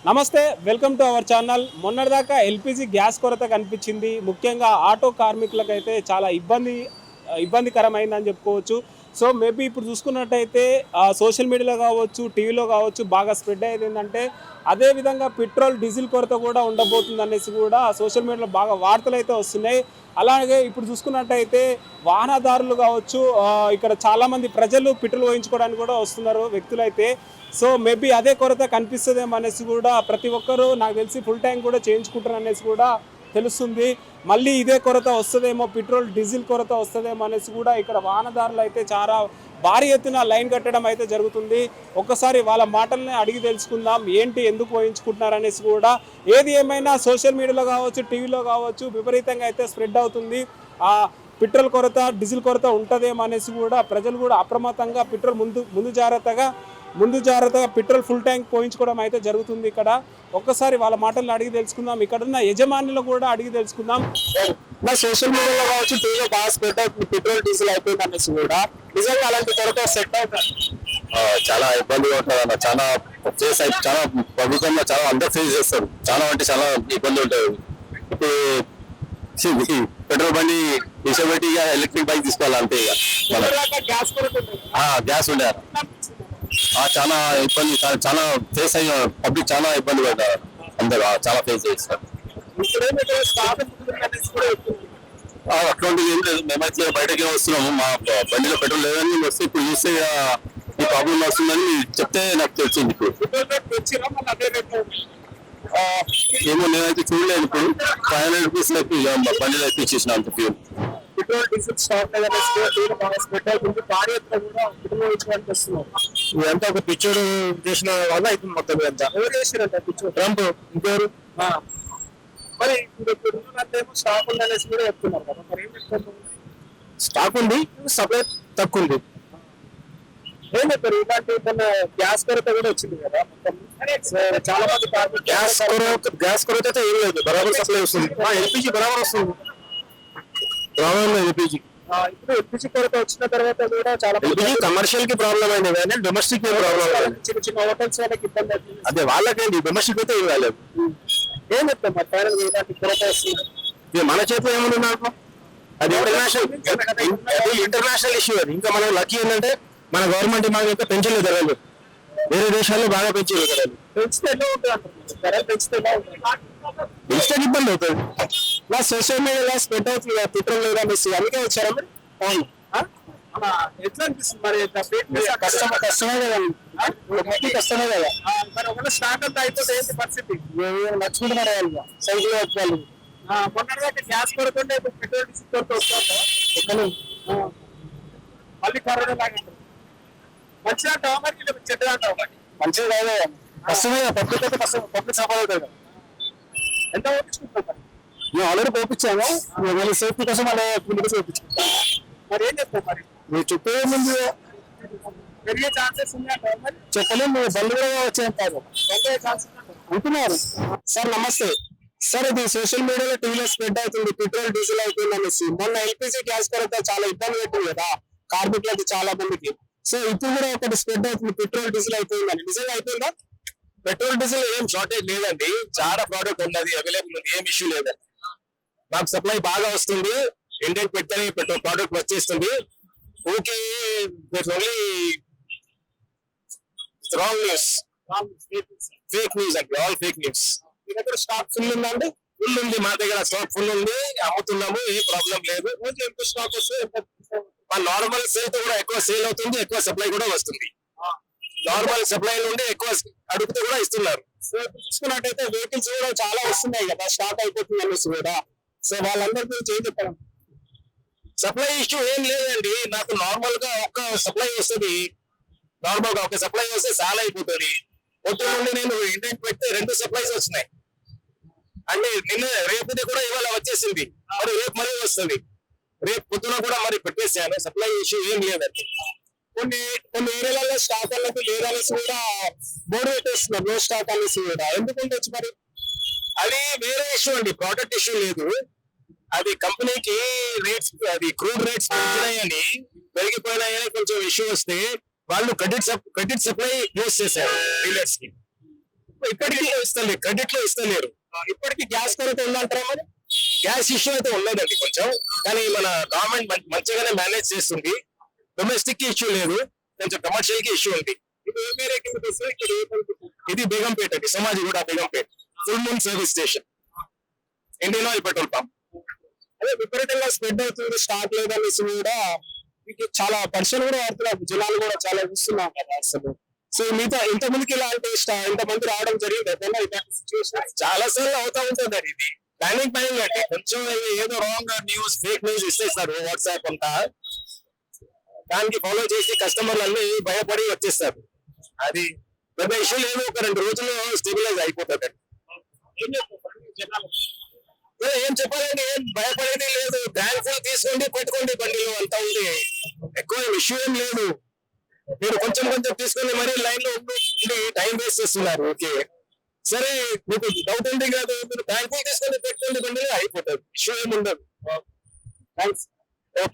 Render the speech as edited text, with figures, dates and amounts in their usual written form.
నమస్తే, welcome to our channel. మొన్నటిదాకా LPG gas కొరత కనిపించింది. ముఖ్యంగా ఆటో కార్మికులకైతే చాలా ఇబ్బందికరమైందని చెప్పుకోవచ్చు. సో మేబీ ఇప్పుడు చూసుకున్నట్టయితే సోషల్ మీడియాలో కావచ్చు, టీవీలో కావచ్చు బాగా స్ప్రెడ్ అయ్యేది ఏంటంటే అదేవిధంగా పెట్రోల్, డీజిల్ కొరత కూడా ఉండబోతుంది అనేసి కూడా సోషల్ మీడియాలో బాగా వార్తలు అయితే వస్తున్నాయి. అలాగే ఇప్పుడు చూసుకున్నట్టయితే వాహనదారులు కావచ్చు, ఇక్కడ చాలామంది ప్రజలు పెట్రోల్ పోయించుకోవడానికి కూడా వస్తున్నారు వ్యక్తులైతే. సో మేబీ అదే కొరత కనిపిస్తుందేమో అనేసి కూడా ప్రతి ఒక్కరూ నాకు తెలిసి ఫుల్ ట్యాంక్ కూడా చేయించుకుంటారు అనేసి కూడా తెలుస్తుంది. మళ్ళీ ఇదే కొరత వస్తుందేమో, పెట్రోల్ డీజిల్ కొరత వస్తుందేమో అనేసి కూడా ఇక్కడ వాహనదారులు అయితే చాలా భారీ ఎత్తున లైన్ కట్టడం అయితే జరుగుతుంది. ఒక్కసారి వాళ్ళ మాటల్ని అడిగి తెలుసుకుందాం, ఏంటి ఎందుకు పోయించుకుంటున్నారు అనేసి కూడా. ఏది ఏమైనా సోషల్ మీడియాలో కావచ్చు, టీవీలో కావచ్చు విపరీతంగా అయితే స్ప్రెడ్ అవుతుంది. పెట్రోల్ కొరత, డీజిల్ కొరత ఉంటుందేమో అనేసి కూడా ప్రజలు కూడా అప్రమత్తంగా పెట్రోల్ ముందు జాగ్రత్తగా పెట్రోల్ ఫుల్ ట్యాంక్ పోయించుకోవడం అయితే జరుగుతుంది ఇక్కడ. ఒక్కసారి వాళ్ళ మాటలను అడిగి తెలుసుకుందాం, ఇక్కడున్న యజమానులు కూడా అడిగి తెలుసుకుందాం. సోషల్ మీడియాలో కావచ్చు, టీవీలో బాగా స్ప్రెడ్ అవుతుంది పెట్రోల్ డీజిల్ అయిపోయింది అనేసి కూడా. నిజంగా అలాంటి కొరత సెట్ అవుతుంది, చాలా ఇబ్బందిగా ఉంటుంది అన్న. చాలా చాలా ప్రభుత్వంలో చాలా అందరూ ఫేస్ చేస్తారు. చాలా అంటే చాలా ఇబ్బంది ఉంటుంది. ఇప్పుడు పెట్రోల్ బండి విషయపెట్టి ఇక ఎలక్ట్రిక్ బైక్ తీసుకోవాలి అంతే. ఇక గ్యాస్ ఉండే చాలా ఇబ్బంది, చాలా ఫేస్ అయ్యే పబ్లిక్ చాలా ఇబ్బంది పడ్డారు. అందరూ చాలా ఫేస్ చేస్తారు. అట్లాంటిది ఏం లేదు. మేమైతే బయటకే వస్తున్నాము, మా బండిలో పెట్రోల్ లేదని వస్తే ఇప్పుడు చూస్తే ఈ ప్రాబ్లం వస్తుందని చెప్తే నాకు తెలిసింది. ఇప్పుడు ఏమో నేనైతే చూడలేదు. ఇప్పుడు 500 రూపీస్ బండిలో ఎక్కిచ్చేసిన అంత fuel. Petrol diesel stock spread అవుతుంది, భారీ ఎత్తున కూడా పెట్రోల్ వేయించడానికి వస్తున్నారు. ఇదంతా ఒక పిక్చర్ చేసిన వల్ల అవుతుంది మొత్తం. ఇదంతా ఎవరు చేసిరంట పిక్చర్? ట్రంప్. ఇంకెవరు? మరి ఇప్పుడు స్టాక్ ఉంది అనేసి కూడా చెప్తున్నారు కదా, మరి ఏం చెప్తారు? స్టాక్ ఉంది, సప్లై తక్కువ ఉంది. ఏం చెప్పారు? ఇలాంటి గ్యాస్ కొరత కూడా వచ్చింది కదా మొత్తం. చాలా మంది గ్యాస్ కొరత అయితే ఏం లేదు, బరాబర్ సప్లై వస్తుంది. ఎల్పిజి బరాబర్ వస్తుంది, రావాలి ఎల్పిజి. ఇప్పుడు ఎల్పిజి కొరత వచ్చిన తర్వాత కూడా చాలా కమర్షియల్ కి ప్రాబ్లం అయింది కానీ డొమెస్టిక్ ప్రాబ్లం. చిన్న చిన్న హోటల్స్ వాళ్ళకి ఇబ్బంది అవుతుంది. అదే వాళ్ళకేంటి, డొమెస్టిక్ అయితే ఏం కాలేదు. ఏం చెప్తాం మరి ఫైనల్ ఇలాంటి కొరత వస్తుంది? మన చేతిలో ఏముంది నాకు? అది ఇంటర్నేషనల్ ఇష్యూ. అది ఇంకా మనం లక్కీ ఏంటంటే మన గవర్నమెంట్ మనకి ఇంకా పెంచలేదు ధరలు. వేరే దేశాల్లో బాగా పెంచారు ధరలు. పెంచితే ఎలా ఉంటుంది అంటారు? ధరలు పెంచితే ఎలా ఉంటుంది? పెంచితే ఇబ్బంది అవుతుంది. నా సోషల్ మీడియాలో స్ప్రెడ్ అవుతుంది పెట్రోల్ లేదా అనేసి, అందుకే వచ్చారా మరి? అవును. ఎట్లా అనిపిస్తుంది మరి? కష్టమే కదా, కష్టమే కదా. మరి ఒకవేళ స్టాక్ అంతా అయిపోతే ఏంటి పరిస్థితి? నచ్చుకుంటున్నారు వాళ్ళు సైకిల్ వాళ్ళు. మొన్నటిదాకా గ్యాస్ కొరత ఉంటే ఇప్పుడు పెట్రోల్ డీజిల్ కొరత వస్తుంది. మళ్ళీ కరోనా లాగా మంచిగా అంటావా మరి చెడ్డగా అంటావా? మంచిగా కాదు, కష్టమే. పబ్లిక్ అయితే కష్టం, పబ్లిక్ సఫర్ అవుతుంది. ఎంత ఓపించుకుంటున్నాం మరి? మేము ఆల్రెడీ పంపించాము, వాళ్ళ సేఫ్టీ కోసం వాళ్ళ పంపించుకుంటాం. మరి ఏం చెప్తాం మరి? మీరు చెప్పే ముందు పెరిగే ఛాన్సెస్ ఉన్నాయంటావా మరి? చెప్పలేము, బండ్లు కూడా వచ్చాయంట పెరిగే ఛాన్సెస్ అంటున్నారు. సార్ నమస్తే సార్, ఇది సోషల్ మీడియాలో టీవీలో స్ప్రెడ్ అవుతుంది పెట్రోల్ డీజిల్ అయిపోయింది అనేసి. మొన్న ఎల్పిజి గ్యాస్ కొరత చాలా ఇబ్బంది పెట్టింది కదా కార్మికులకి, చాలా మందికి. సో ఇప్పుడు కూడా ఒకటి స్ప్రెడ్ అవుతుంది పెట్రోల్ డీజిల్ అయిపోయిందని. నిజంగా అయిపోయిందా? పెట్రోల్ డీజిల్ ఏం షార్టేజ్ లేదండి, చాలా ప్రోడక్ట్ ఉన్నది, అవైలబుల్ ఉంది, ఏం ఇష్యూ లేదండి. మాకు సప్లై బాగా వస్తుంది, ఇండియన్ పెడితేనే పెట్రోల్ ప్రోడక్ట్ వచ్చేస్తుంది. Okay, only wrong news, fake news అండి, ఆల్ ఫేక్ న్యూస్. మీ దగ్గర స్టాక్ ఫుల్ ఉందండి? ఫుల్ ఉంది, మా దగ్గర స్టాక్ ఫుల్ ఉంది, అమ్ముతున్నాము, ఏ ప్రాబ్లం లేదు. రోజు ఎంత స్టాక్ వస్తే మా నార్మల్ సేల్ తో కూడా ఎక్కువ సేల్ అవుతుంది, ఎక్కువ సప్లై కూడా వస్తుంది. నార్మల్ సప్లై నుండి ఎక్కువ అడుగుతూ కూడా ఇస్తున్నారు. సో చూసుకున్నట్టయితే వెహికల్స్ కూడా చాలా వస్తున్నాయి కదా, స్టాక్ అయిపోతుంది అనేసి కూడా. సో వాళ్ళందరి గురించి ఏం చెప్పారు? సప్లై ఇష్యూ ఏం లేదండి, నాకు నార్మల్ గా ఒక సప్లై వస్తుంది. నార్మల్ గా ఒక సప్లై వస్తే చాలా అయిపోతుంది. పొద్దున నుండి నేను ఇండియన్ పెడితే 2 సప్లైస్ వచ్చినాయి. అంటే నిన్న రేపు కూడా ఇవాళ వచ్చేసింది, మరి రేపు మళ్ళీ వస్తుంది. రేపు పొద్దున కూడా మరి పెట్టేసాను. సప్లై ఇష్యూ ఏం లేదండి. కొన్ని ఏరియాలలో స్టాక్ అనేది లేదనేసి కూడా బోర్డు పెట్టేస్తున్నారు, నో స్టాక్ అనేసి కూడా. ఎందుకు ఉండొచ్చు మరి? అది వేరే ఇష్యూ అండి, ప్రోడక్ట్ ఇష్యూ లేదు. అది కంపెనీకి రేట్స్, అది క్రూడ్ రేట్స్ పెరిగిపోయినాయని కొంచెం ఇష్యూ వస్తే వాళ్ళు క్రెడిట్ సప్లై క్లోజ్ చేశారు డీలర్స్ కి. ఇప్పటికీ ఇస్తలేరు, క్రెడిట్ లో ఇస్తలేరు. ఇప్పటికీ గ్యాస్ కొరత ఉందంటారా మరి? గ్యాస్ ఇష్యూ అయితే ఉండదండి కొంచెం, కానీ మన గవర్నమెంట్ మంచిగానే మేనేజ్ చేస్తుంది. డొమెస్టిక్ కి ఇష్యూ లేదు, కొంచెం కమర్షియల్ కి ఇష్యూ ఉంది. ఇది బేగంపేట అండి, Somajiguda Begumpet, Full Moon service station, Indian Oil petrol pump. అదే విపరీతంగా స్ప్రెడ్ అవుతుంది, స్టాక్ లేదనేసి కూడా మీకు చాలా పరిశ్రమలు కూడా వాడుతున్నారు, జనాలు కూడా చాలా చూస్తున్నాం కదా అసలు. సో మిగతా ఇంతమందికి ఇలాంటి ఇంతమంది రావడం జరిగింది ఏదైనా ఇలాంటి సిచ్యువేషన్? చాలా సార్లు అవుతా ఉంటుంది అండి. ఇది ప్యానిక్ బయింగ్ అండి, కొంచెం ఏదో రాంగ్ న్యూస్, ఫేక్ న్యూస్ ఇస్తేస్తారు వాట్సాప్ అంతా, దానికి ఫాలో చేసి కస్టమర్లు అన్ని భయపడి వచ్చేస్తారు. అది పెద్ద ఇష్యూ లేదు, ఒక 2 రోజుల్లో స్టెబిలైజ్ అయిపోతుంది. ఏం చెప్పాలండి, ఏం భయపడేది లేదు. బ్యాంక్ తీసుకోండి, పెట్టుకోండి, బండిలో అంతా ఉంది, ఎక్కువ ఇష్యూ ఏం లేదు. మీరు కొంచెం కొంచెం తీసుకొని మరీ లైన్ లో ఉండి టైం వేస్ట్ చేస్తున్నారు. ఓకే సరే, మీకు డౌట్ ఉంది కాదు, మీరు బ్యాంక్ తీసుకొని పెట్టుకోండి, బండిలో అయిపోతుంది, ఇష్యూ ఏమి ఉండదు. థ్యాంక్స్.